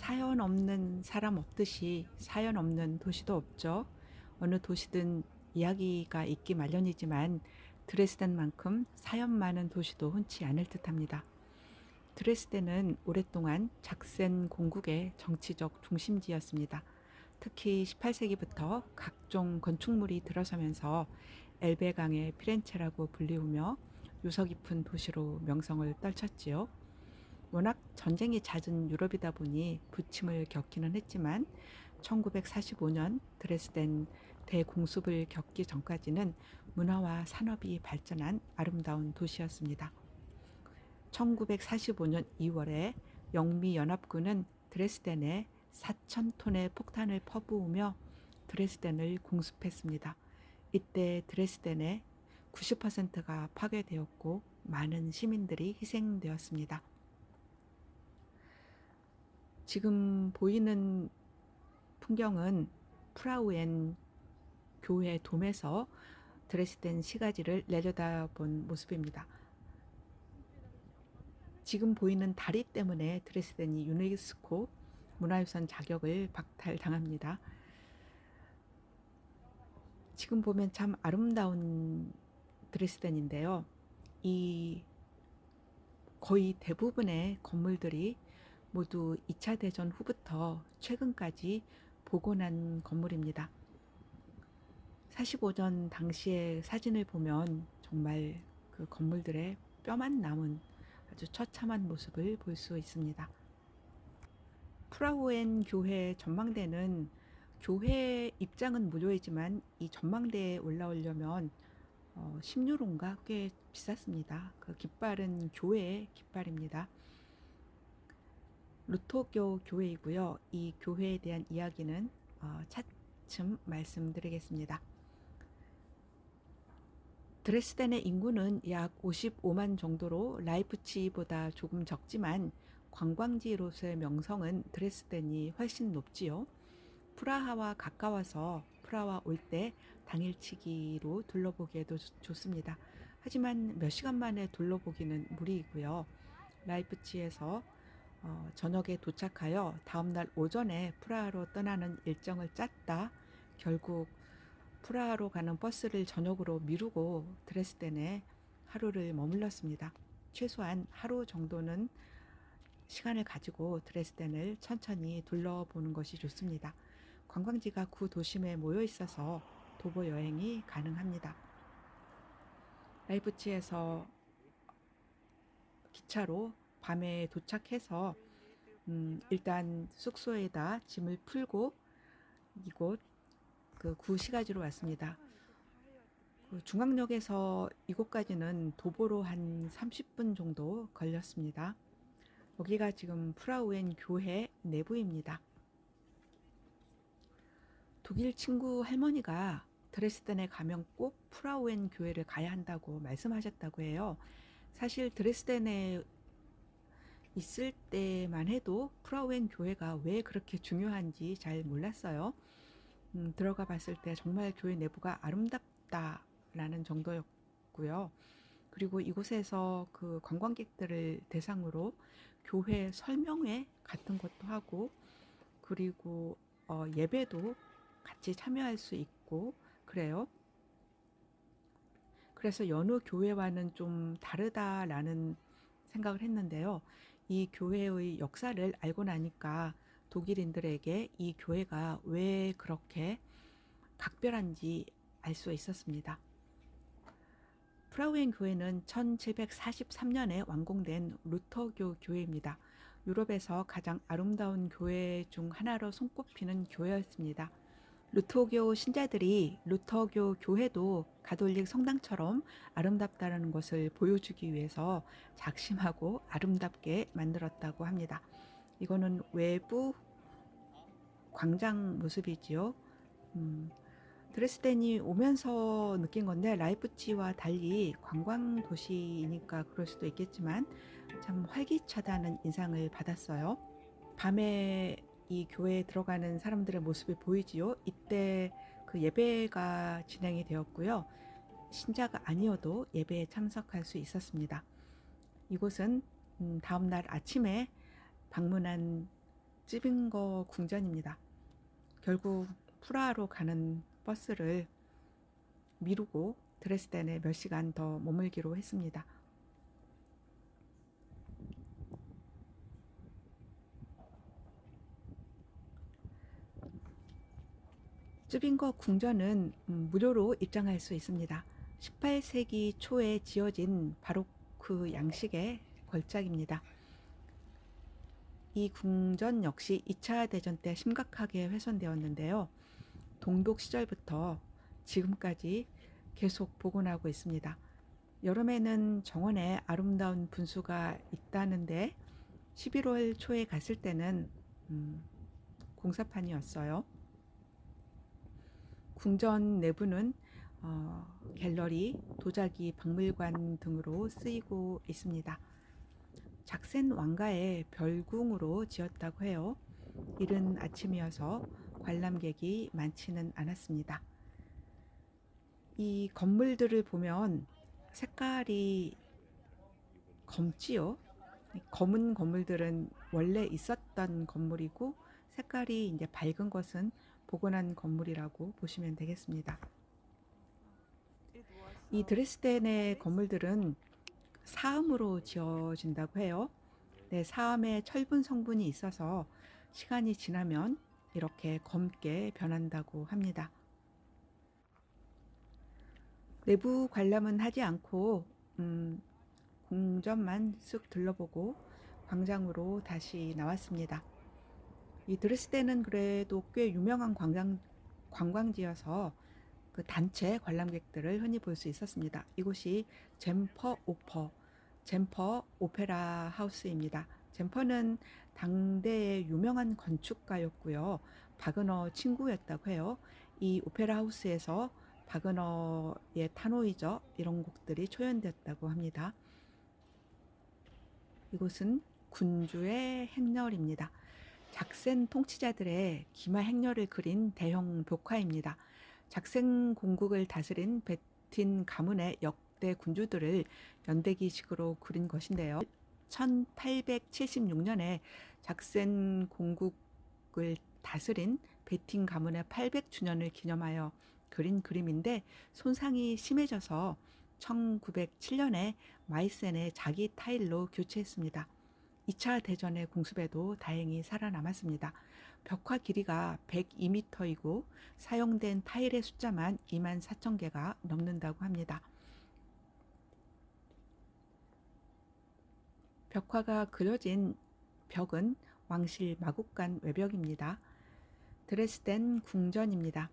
사연 없는 사람 없듯이 사연 없는 도시도 없죠. 어느 도시든 이야기가 있기 마련이지만 드레스덴만큼 사연 많은 도시도 흔치 않을 듯합니다. 드레스덴은 오랫동안 작센 공국의 정치적 중심지였습니다. 특히 18세기부터 각종 건축물이 들어서면서 엘베강의 피렌체라고 불리우며 유서 깊은 도시로 명성을 떨쳤지요. 워낙 전쟁이 잦은 유럽이다 보니 부침을 겪기는 했지만 1945년 드레스덴 대공습을 겪기 전까지는 문화와 산업이 발전한 아름다운 도시였습니다. 1945년 2월에 영미연합군은 드레스덴에 4,000톤의 폭탄을 퍼부으며 드레스덴을 공습했습니다. 이때 드레스덴의 90%가 파괴되었고 많은 시민들이 희생되었습니다. 지금 보이는 풍경은 프라우엔 교회 돔에서 드레스덴 시가지를 내려다본 모습입니다. 지금 보이는 다리 때문에 드레스덴이 유네스코 문화유산 자격을 박탈당합니다. 지금 보면 참 아름다운 드레스덴인데요. 이 거의 대부분의 건물들이 모두 2차 대전 후부터 최근까지 복원한 건물입니다. 45년 당시의 사진을 보면 정말 그 건물들의 뼈만 남은 아주 처참한 모습을 볼 수 있습니다. 프라우엔 교회 전망대는 교회 입장은 무료이지만 이 전망대에 올라오려면 10유로인가 꽤 비쌌습니다. 그 깃발은 교회의 깃발입니다. 루터교 교회이고요. 이 교회에 대한 이야기는 차츰 말씀드리겠습니다. 드레스덴의 인구는 약 55만 정도로 라이프치히보다 조금 적지만 관광지로서의 명성은 드레스덴이 훨씬 높지요. 프라하와 가까워서 프라하 올 때 당일치기로 둘러보기에도 좋습니다. 하지만 몇 시간 만에 둘러보기는 무리이고요. 라이프치히에서 저녁에 도착하여 다음날 오전에 프라하로 떠나는 일정을 짰다 결국 프라하로 가는 버스를 저녁으로 미루고 드레스덴에 하루를 머물렀습니다. 최소한 하루 정도는 시간을 가지고 드레스덴을 천천히 둘러보는 것이 좋습니다. 관광지가 구도심에 모여 있어서 도보 여행이 가능합니다. 라이프치히에서 기차로 밤에 도착해서 일단 숙소에다 짐을 풀고 이곳 그 구시가지로 왔습니다. 그 중앙역에서 이곳까지는 도보로 한 30분 정도 걸렸습니다. 여기가 지금 프라우엔 교회 내부입니다. 독일 친구 할머니가 드레스덴에 가면 꼭 프라우엔 교회를 가야 한다고 말씀하셨다고 해요. 사실 드레스덴에 있을 때만 해도 프라우엔 교회가 왜 그렇게 중요한지 잘 몰랐어요. 들어가 봤을 때 정말 교회 내부가 아름답다라는 정도였고요. 그리고 이곳에서 그 관광객들을 대상으로 교회 설명회 같은 것도 하고 그리고 예배도 같이 참여할 수 있고 그래요. 그래서 여느 교회와는 좀 다르다라는 생각을 했는데요. 이 교회의 역사를 알고 나니까 독일인들에게 이 교회가 왜 그렇게 각별한지 알 수 있었습니다. 프라우엔 교회는 1743년에 완공된 루터교 교회입니다. 유럽에서 가장 아름다운 교회 중 하나로 손꼽히는 교회였습니다. 루터교 신자들이 루터교 교회도 가톨릭 성당처럼 아름답다는 것을 보여주기 위해서 작심하고 아름답게 만들었다고 합니다. 이거는 외부 광장 모습이지요. 드레스덴이 오면서 느낀 건데 라이프치히와 달리 관광 도시이니까 그럴 수도 있겠지만 참 활기차다는 인상을 받았어요. 밤에 이 교회에 들어가는 사람들의 모습이 보이지요. 이때 그 예배가 진행이 되었고요. 신자가 아니어도 예배에 참석할 수 있었습니다. 이곳은 다음날 아침에 방문한 찌빙거 궁전입니다. 결국 프라하로 가는 버스를 미루고 드레스덴에 몇 시간 더 머물기로 했습니다. 쯔빙거 궁전은 무료로 입장할 수 있습니다. 18세기 초에 지어진 바로크 양식의 걸작입니다. 이 궁전 역시 2차 대전 때 심각하게 훼손되었는데요. 동독 시절부터 지금까지 계속 복원하고 있습니다. 여름에는 정원에 아름다운 분수가 있다는데 11월 초에 갔을 때는 공사판이었어요. 궁전 내부는 갤러리, 도자기, 박물관 등으로 쓰이고 있습니다. 작센 왕가의 별궁으로 지었다고 해요. 이른 아침이어서 관람객이 많지는 않았습니다. 이 건물들을 보면 색깔이 검지요. 검은 건물들은 원래 있었던 건물이고 색깔이 이제 밝은 것은 복원한 건물이라고 보시면 되겠습니다. 이 드레스덴의 건물들은 사암으로 지어진다고 해요. 네, 사암에 철분 성분이 있어서 시간이 지나면 이렇게 검게 변한다고 합니다. 내부 관람은 하지 않고 궁전만 쓱 둘러보고 광장으로 다시 나왔습니다. 이 드레스덴은 그래도 꽤 유명한 관광지여서 그 단체 관람객들을 흔히 볼 수 있었습니다. 이곳이 잼퍼 오페라 하우스입니다. 잼퍼는 당대의 유명한 건축가였고요. 바그너 친구였다고 해요. 이 오페라 하우스에서 바그너의 타노이저 이런 곡들이 초연되었다고 합니다. 이곳은 군주의 행렬입니다. 작센 통치자들의 기마 행렬을 그린 대형 벽화입니다. 작센 공국을 다스린 베틴 가문의 역대 군주들을 연대기식으로 그린 것인데요. 1876년에 작센 공국을 다스린 베틴 가문의 800주년을 기념하여 그린 그림인데 손상이 심해져서 1907년에 마이센의 자기 타일로 교체했습니다. 2차 대전의 공습에도 다행히 살아남았습니다. 벽화 길이가 102m이고 사용된 타일의 숫자만 24,000개가 넘는다고 합니다. 벽화가 그려진 벽은 왕실 마국간 외벽입니다. 드레스덴 궁전입니다.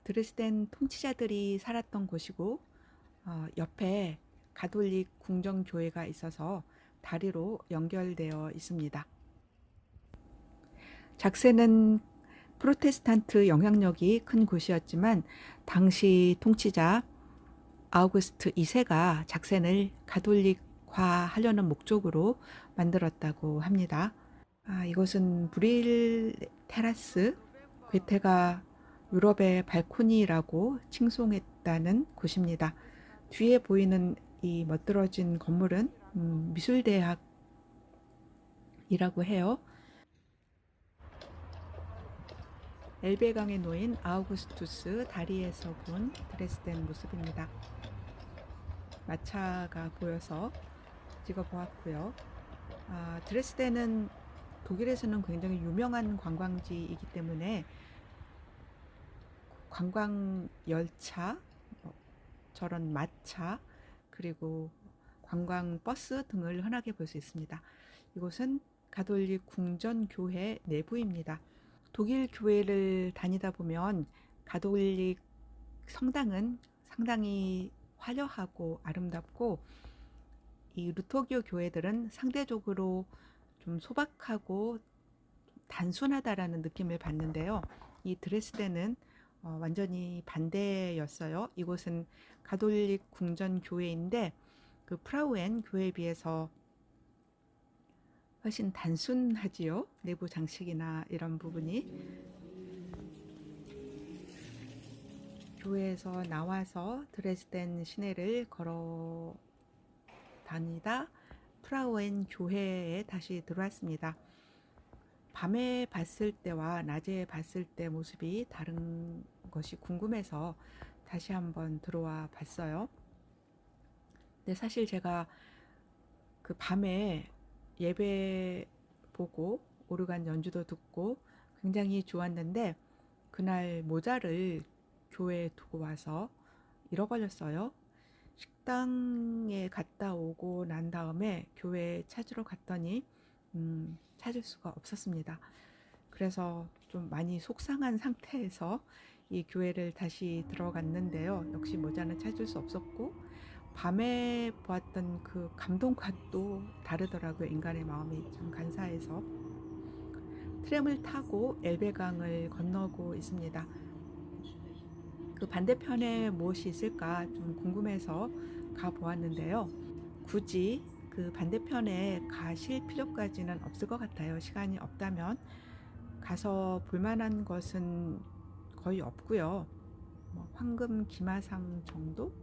드레스덴 통치자들이 살았던 곳이고 옆에 가톨릭 궁정교회가 있어서 다리로 연결되어 있습니다. 작센은 프로테스탄트 영향력이 큰 곳이었지만 당시 통치자 아우구스트 2세가 작센을 가톨릭화하려는 목적으로 만들었다고 합니다. 이것은 브릴 테라스, 괴테가 유럽의 발코니라고 칭송했다는 곳입니다. 뒤에 보이는 이 멋들어진 건물은 미술대학이라고 해요. 엘베강에 놓인 아우구스투스 다리에서 본 드레스덴 모습입니다. 마차가 보여서 찍어보았고요. 드레스덴은 독일에서는 굉장히 유명한 관광지이기 때문에 관광 열차, 저런 마차, 그리고 관광 버스 등을 흔하게 볼 수 있습니다. 이곳은 가톨릭 궁전교회 내부입니다. 독일 교회를 다니다 보면 가톨릭 성당은 상당히 화려하고 아름답고 이 루터교 교회들은 상대적으로 좀 소박하고 단순하다라는 느낌을 받는데요. 이 드레스덴은 완전히 반대였어요. 이곳은 가톨릭 궁전 교회인데 그 프라우엔 교회에 비해서 훨씬 단순하지요. 내부 장식이나 이런 부분이. 교회에서 나와서 드레스덴 시내를 걸어 다니다 프라우엔 교회에 다시 들어왔습니다. 밤에 봤을 때와 낮에 봤을 때 모습이 다른 것이 궁금해서 다시 한번 들어와 봤어요. 근데 사실 제가 그 밤에 예배 보고 오르간 연주도 듣고 굉장히 좋았는데 그날 모자를 교회에 두고 와서 잃어버렸어요. 식당에 갔다 오고 난 다음에 교회에 찾으러 갔더니 찾을 수가 없었습니다. 그래서 좀 많이 속상한 상태에서 이 교회를 다시 들어갔는데요. 역시 모자는 찾을 수 없었고 밤에 보았던 그 감동과 또 다르더라고요. 인간의 마음이 참 간사해서. 트램을 타고 엘베강을 건너고 있습니다. 그 반대편에 무엇이 있을까 좀 궁금해서 가 보았는데요. 굳이 그 반대편에 가실 필요까지는 없을 것 같아요. 시간이 없다면 가서 볼만한 것은 거의 없고요. 뭐 황금 기마상 정도?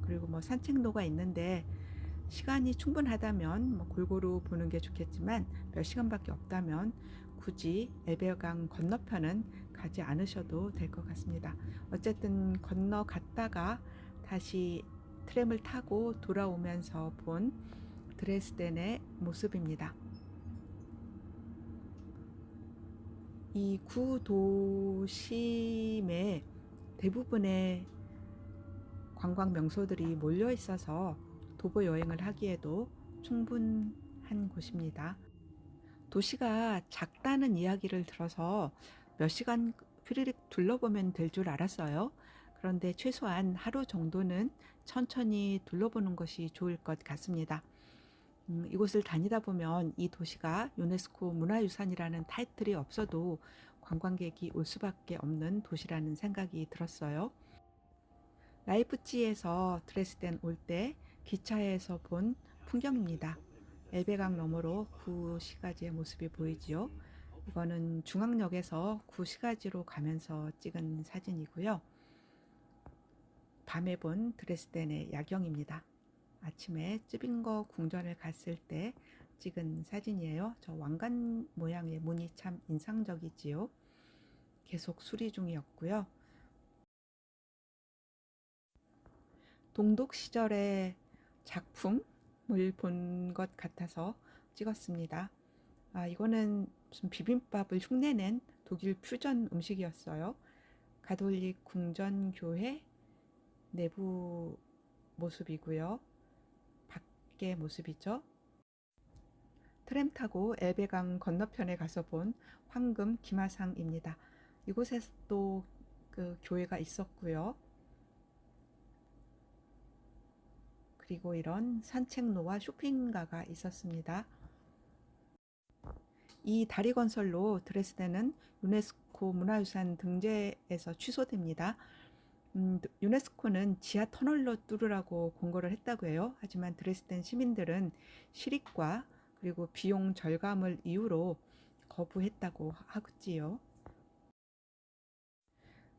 그리고 뭐 산책로가 있는데 시간이 충분하다면 뭐 골고루 보는 게 좋겠지만 몇 시간밖에 없다면 굳이 엘베강 건너편은 가지 않으셔도 될 것 같습니다. 어쨌든 건너갔다가 다시 트램을 타고 돌아오면서 본 드레스덴의 모습입니다. 이 구도심에 대부분의 관광 명소들이 몰려 있어서 도보 여행을 하기에도 충분한 곳입니다. 도시가 작다는 이야기를 들어서 몇 시간 휘리릭 둘러보면 될 줄 알았어요. 그런데 최소한 하루 정도는 천천히 둘러보는 것이 좋을 것 같습니다. 이곳을 다니다 보면 이 도시가 유네스코 문화유산이라는 타이틀이 없어도 관광객이 올 수밖에 없는 도시라는 생각이 들었어요. 라이프치히에서 드레스덴 올 때 기차에서 본 풍경입니다. 엘베강 너머로 구시가지의 모습이 보이지요. 이거는 중앙역에서 구시가지로 가면서 찍은 사진이고요. 밤에 본 드레스덴의 야경입니다. 아침에 쯔빙거 궁전을 갔을 때 찍은 사진이에요. 저 왕관 모양의 문이 참 인상적이지요. 계속 수리 중이었고요. 동독 시절의 작품을 본 것 같아서 찍었습니다. 이거는 무슨 비빔밥을 흉내낸 독일 퓨전 음식이었어요. 가톨릭 궁전교회 내부 모습이고요. 밖의 모습이죠. 트램 타고 엘베강 건너편에 가서 본 황금 기마상입니다. 이곳에도 그 교회가 있었고요. 그리고 이런 산책로와 쇼핑가가 있었습니다. 이 다리 건설로 드레스덴은 유네스코 문화유산 등재에서 취소됩니다. 유네스코는 지하 터널로 뚫으라고 공고를 했다고 해요. 하지만 드레스덴 시민들은 실익과 그리고 비용 절감을 이유로 거부했다고 하지요.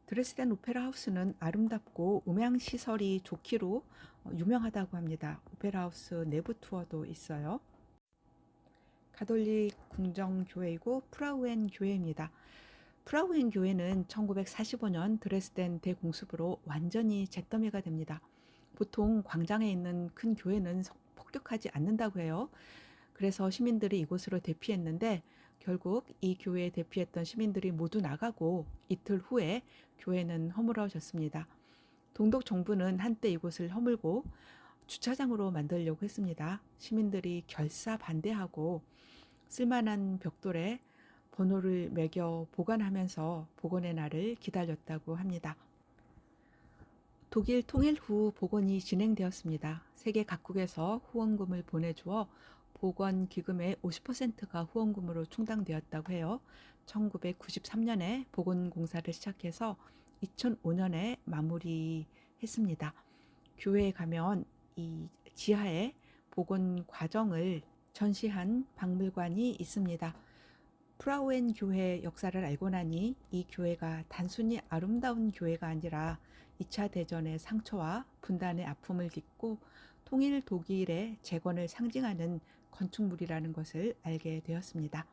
드레스덴 오페라 하우스는 아름답고 음향 시설이 좋기로 유명하다고 합니다. 오페라 하우스 내부 투어도 있어요. 가톨릭 궁정교회이고 프라우엔 교회입니다. 프라우엔 교회는 1945년 드레스덴 대공습으로 완전히 잿더미가 됩니다. 보통 광장에 있는 큰 교회는 폭격하지 않는다고 해요. 그래서 시민들이 이곳으로 대피했는데 결국 이 교회에 대피했던 시민들이 모두 나가고 이틀 후에 교회는 허물어졌습니다. 동독 정부는 한때 이곳을 허물고 주차장으로 만들려고 했습니다. 시민들이 결사 반대하고 쓸만한 벽돌에 번호를 매겨 보관하면서 복원의 날을 기다렸다고 합니다. 독일 통일 후 복원이 진행되었습니다. 세계 각국에서 후원금을 보내주어 복원 기금의 50%가 후원금으로 충당되었다고 해요. 1993년에 복원 공사를 시작해서 2005년에 마무리했습니다. 교회에 가면 이 지하에 복원 과정을 전시한 박물관이 있습니다. 프라우엔 교회 역사를 알고 나니 이 교회가 단순히 아름다운 교회가 아니라 2차 대전의 상처와 분단의 아픔을 딛고 통일 독일의 재건을 상징하는 건축물이라는 것을 알게 되었습니다.